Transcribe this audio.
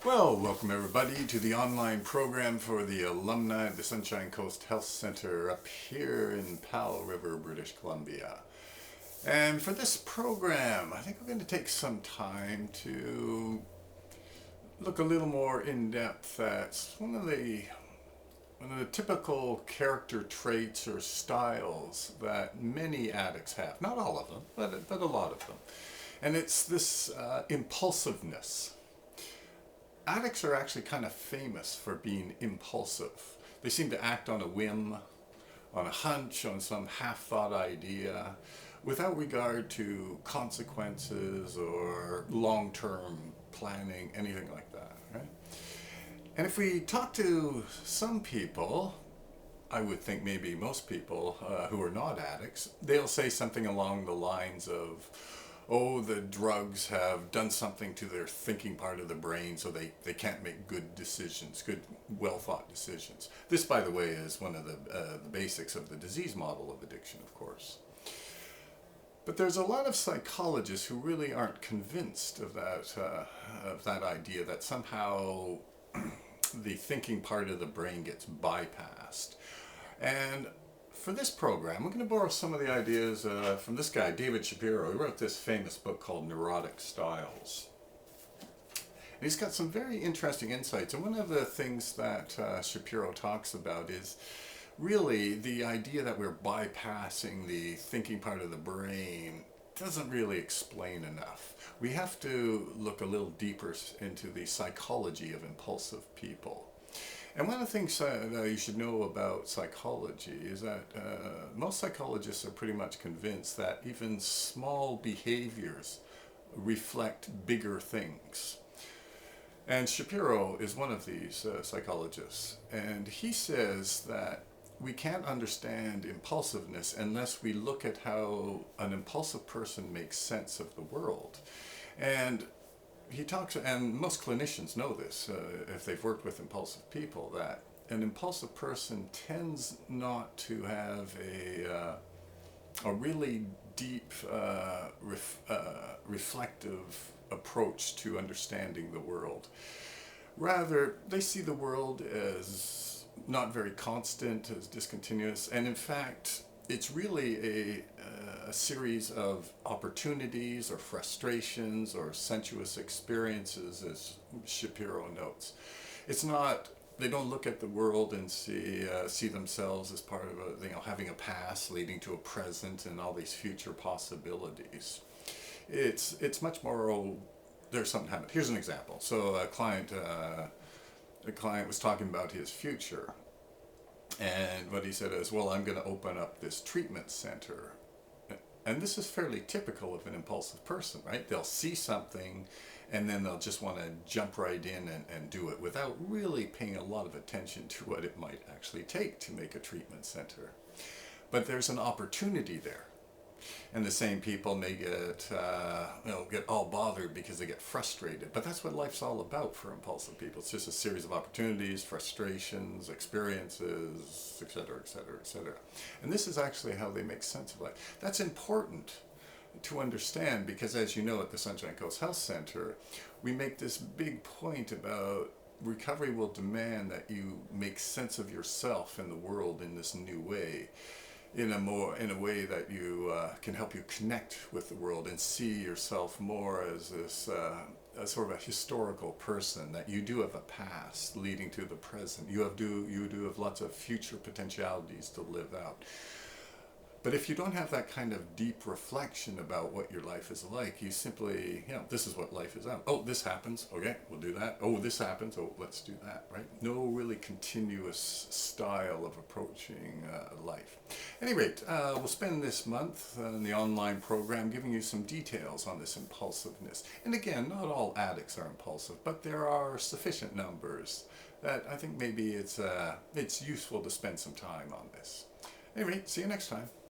Well, welcome everybody to the online program for the alumni of the Sunshine Coast Health Center up here in Powell River, British Columbia. And for this program, I think we're going to take some time to look a little more in depth at one of the typical character traits or styles that many addicts have. Not all of them, but a lot of them. And it's this impulsiveness. Addicts are actually kind of famous for being impulsive. They seem to act on a whim, on a hunch, on some half-thought idea, without regard to consequences or long-term planning, anything like that, right? And if we talk to some people, I would think maybe most people who are not addicts, they'll say something along the lines of, oh, the drugs have done something to their thinking part of the brain so they can't make good decisions, good, well-thought decisions. This, by the way, is one of the basics of the disease model of addiction, of course. But there's a lot of psychologists who really aren't convinced of that idea that somehow the thinking part of the brain gets bypassed. And for this program, we're going to borrow some of the ideas from this guy, David Shapiro. He wrote this famous book called Neurotic Styles. And he's got some very interesting insights. And one of the things that Shapiro talks about is really the idea that we're bypassing the thinking part of the brain doesn't really explain enough. We have to look a little deeper into the psychology of impulsive people. And one of the things that you should know about psychology is that most psychologists are pretty much convinced that even small behaviors reflect bigger things. And Shapiro is one of these psychologists. And he says that we can't understand impulsiveness unless we look at how an impulsive person makes sense of the world. And he talks, and most clinicians know this if they've worked with impulsive people, that an impulsive person tends not to have a really deep, reflective approach to understanding the world. Rather, they see the world as not very constant, as discontinuous, and in fact, it's really a series of opportunities or frustrations or sensuous experiences, as Shapiro notes. It's not, they don't look at the world and see themselves as part of having a past leading to a present and all these future possibilities. It's much more, oh, there's something happening. Here's an example. So a client was talking about his future. And what he said is, well, I'm going to open up this treatment center. And this is fairly typical of an impulsive person, right? They'll see something and then they'll just want to jump right in and do it without really paying a lot of attention to what it might actually take to make a treatment center. But there's an opportunity there. And the same people may get all bothered because they get frustrated. But that's what life's all about for impulsive people. It's just a series of opportunities, frustrations, experiences, etc., etc., etc. And this is actually how they make sense of life. That's important to understand because, as you know, at the Sunshine Coast Health Center, we make this big point about recovery will demand that you make sense of yourself and the world in this new way. In a way that you can help you connect with the world and see yourself more as this a sort of a historical person, that you do have a past leading to the present. You do have lots of future potentialities to live out. But if you don't have that kind of deep reflection about what your life is like, you simply, this is what life is about. Oh, this happens. Okay, we'll do that. Oh, this happens. Oh, let's do that, right? No really continuous style of approaching life. At any rate, we'll spend this month in the online program giving you some details on this impulsiveness. And again, not all addicts are impulsive, but there are sufficient numbers that I think maybe it's useful to spend some time on this. At any rate, see you next time.